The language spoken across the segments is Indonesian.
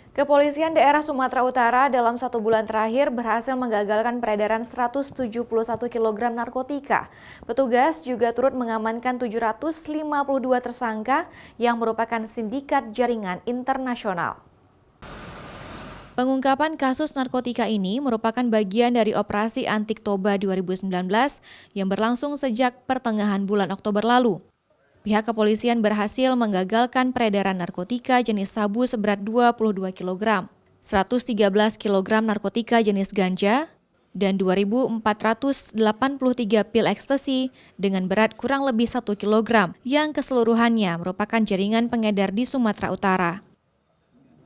Kepolisian daerah Sumatera Utara dalam 1 bulan terakhir berhasil menggagalkan peredaran 171 kg narkotika. Petugas juga turut mengamankan 752 tersangka yang merupakan sindikat jaringan internasional. Pengungkapan kasus narkotika ini merupakan bagian dari operasi Antiktoba 2019 yang berlangsung sejak pertengahan bulan Oktober lalu. Pihak kepolisian berhasil menggagalkan peredaran narkotika jenis sabu seberat 22 kg, 113 kg narkotika jenis ganja, dan 2.483 pil ekstasi dengan berat kurang lebih 1 kg yang keseluruhannya merupakan jaringan pengedar di Sumatera Utara.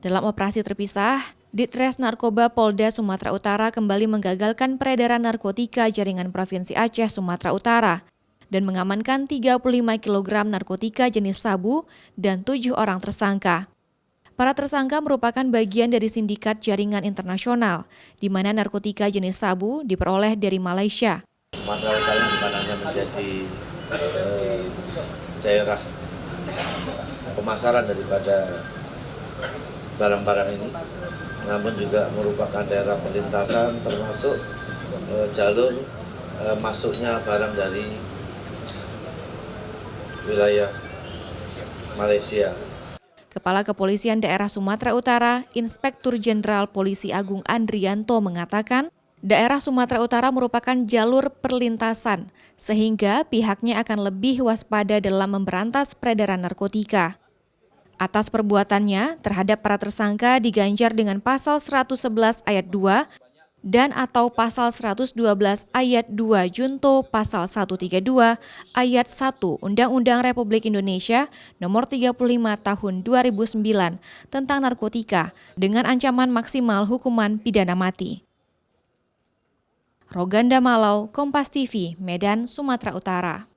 Dalam operasi terpisah, Ditres Narkoba Polda Sumatera Utara kembali menggagalkan peredaran narkotika jaringan Provinsi Aceh, Sumatera Utara, dan mengamankan 35 kg narkotika jenis sabu dan 7 orang tersangka. Para tersangka merupakan bagian dari sindikat jaringan internasional, di mana narkotika jenis sabu diperoleh dari Malaysia. Sumatera Utara bukan hanya menjadi daerah pemasaran daripada barang-barang ini, namun juga merupakan daerah perlintasan termasuk jalur masuknya barang dari wilayah Malaysia. Kepala Kepolisian Daerah Sumatera Utara, Inspektur Jenderal Polisi Agung Andrianto mengatakan, daerah Sumatera Utara merupakan jalur perlintasan, sehingga pihaknya akan lebih waspada dalam memberantas peredaran narkotika. Atas perbuatannya terhadap para tersangka diganjar dengan pasal 111 ayat 2 dan atau pasal 112 ayat 2 junto pasal 132 ayat 1 Undang-Undang Republik Indonesia nomor 35 tahun 2009 tentang narkotika dengan ancaman maksimal hukuman pidana mati. Roganda Malau, Kompas TV, Medan, Sumatera Utara.